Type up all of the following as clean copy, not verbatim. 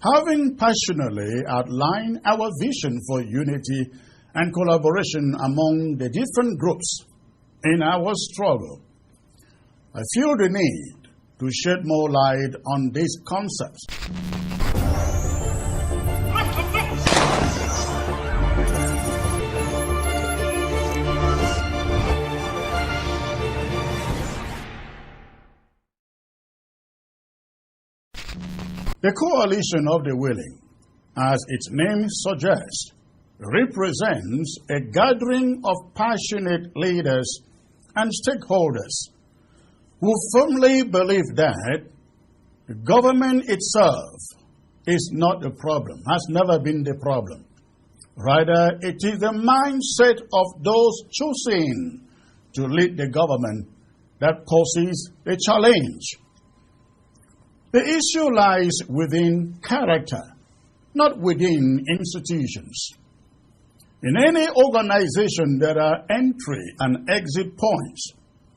having passionately outlined our vision for unity and collaboration among the different groups in our struggle, I feel the need to shed more light on these concepts. The Coalition of the Willing, as its name suggests, represents a gathering of passionate leaders and stakeholders who firmly believe that the government itself is not the problem, has never been the problem. Rather, it is the mindset of those choosing to lead the government that poses the challenge. The issue lies within character, not within institutions. In any organization, there are entry and exit points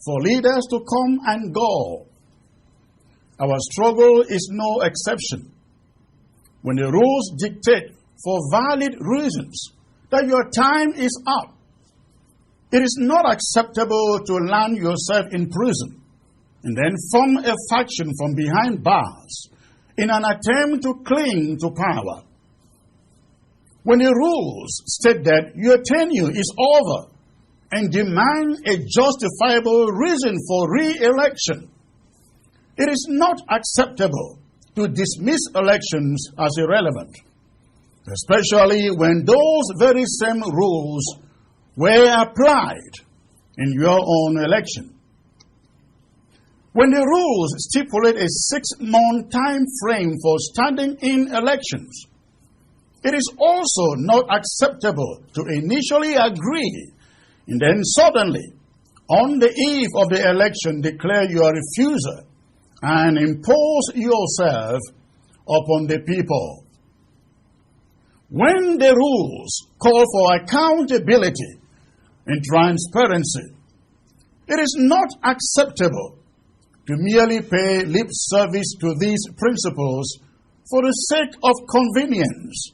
for leaders to come and go. Our struggle is no exception. When the rules dictate for valid reasons that your time is up, it is not acceptable to land yourself in prison and then form a faction from behind bars in an attempt to cling to power. When the rules state that your tenure is over and demand a justifiable reason for re-election, it is not acceptable to dismiss elections as irrelevant, especially when those very same rules were applied in your own election. When the rules stipulate a 6-month time frame for standing in elections, it is also not acceptable to initially agree and then suddenly, on the eve of the election, declare your refusal and impose yourself upon the people. When the rules call for accountability and transparency, it is not acceptable to merely pay lip service to these principles for the sake of convenience,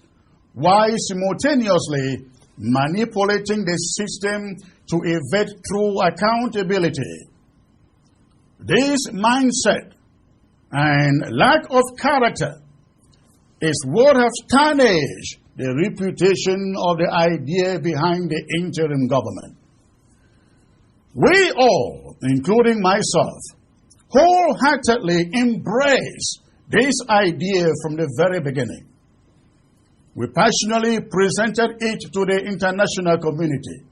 while simultaneously manipulating the system to evade true accountability. This mindset and lack of character is what has tarnished the reputation of the idea behind the interim government. We all, including myself, wholeheartedly embrace this idea from the very beginning. We passionately presented it to the international community,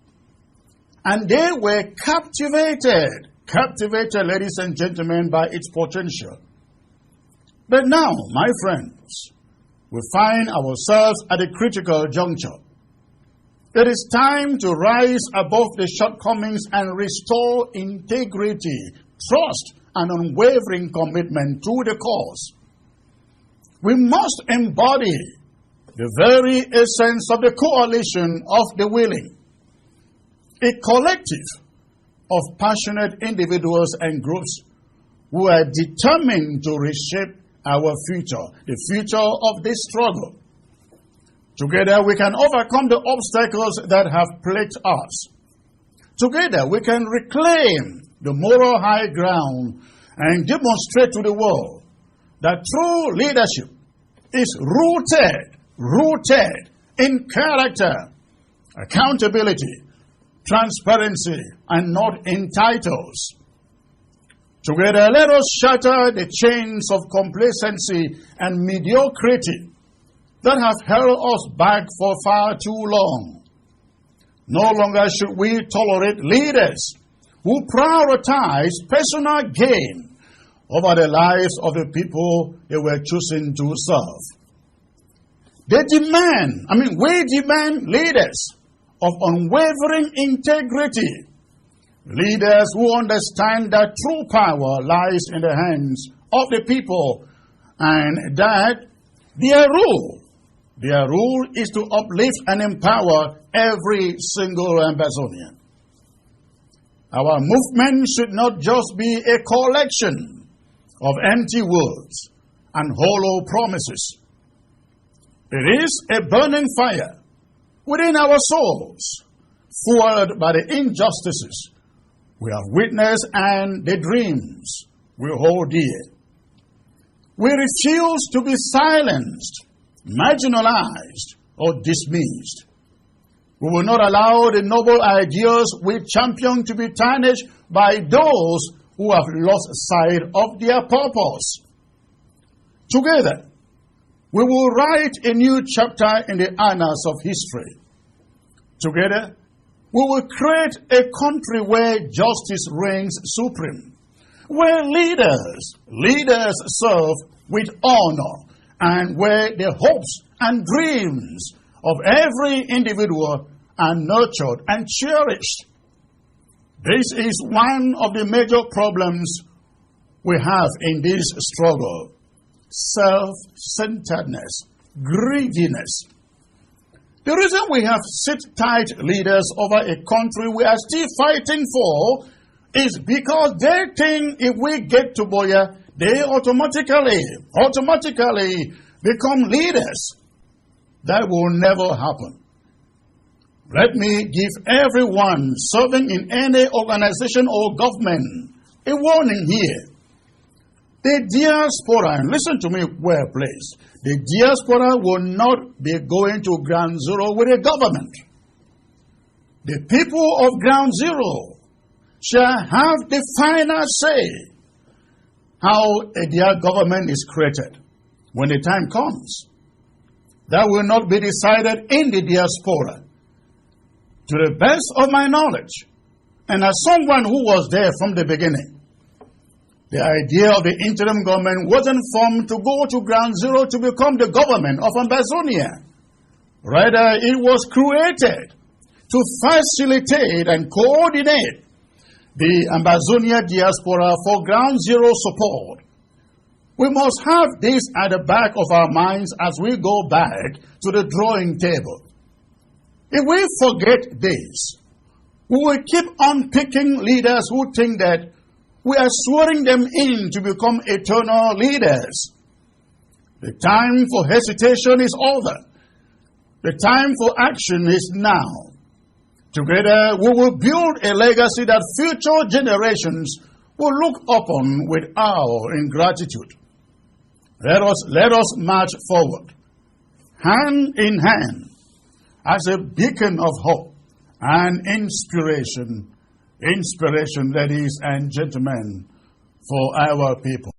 and they were captivated, ladies and gentlemen, by its potential. But now, my friends, we find ourselves at a critical juncture. It is time to rise above the shortcomings and restore integrity, trust, and unwavering commitment to the cause. We must embody the very essence of the Coalition of the Willing, a collective of passionate individuals and groups who are determined to reshape our future, the future of this struggle. Together we can overcome the obstacles that have plagued us. Together we can reclaim the moral high ground and demonstrate to the world that true leadership is rooted in character, accountability, transparency, and not in titles. Together, let us shatter the chains of complacency and mediocrity that have held us back for far too long. No longer should we tolerate leaders who prioritize personal gain over the lives of the people they were choosing to serve. We demand leaders of unwavering integrity, leaders who understand that true power lies in the hands of the people and that their rule is to uplift and empower every single Ambazonian. Our movement should not just be a collection of empty words and hollow promises, It is a burning fire within our souls, fueled by the injustices we have witnessed and the dreams we hold dear. We refuse to be silenced, marginalized, or dismissed. We will not allow the noble ideals we champion to be tarnished by those who have lost sight of their purpose. Together, we will write a new chapter in the annals of history. Together, we will create a country where justice reigns supreme, where leaders serve with honor, and where the hopes and dreams of every individual are nurtured and cherished. This is one of the major problems we have in this struggle: self-centeredness, greediness. The reason we have sit-tight leaders over a country we are still fighting for is because they think if we get to Boya, they automatically become leaders. That will never happen. Let me give everyone serving in any organization or government a warning here. The diaspora, and listen to me well, please. The diaspora will not be going to ground zero with the government. The people of ground zero shall have the final say how their government is created when the time comes. That will not be decided in the diaspora. To the best of my knowledge, and as someone who was there from the beginning, the idea of the interim government wasn't formed to go to ground zero to become the government of Ambazonia. Rather, it was created to facilitate and coordinate the Ambazonia diaspora for ground zero support. We must have this at the back of our minds as we go back to the drawing table. If we forget this, we will keep on picking leaders who think that we are swearing them in to become eternal leaders. The time for hesitation is over. The time for action is now. Together, we will build a legacy that future generations will look upon with awe and gratitude. Let us march forward, hand in hand, as a beacon of hope and inspiration, ladies and gentlemen, for our people.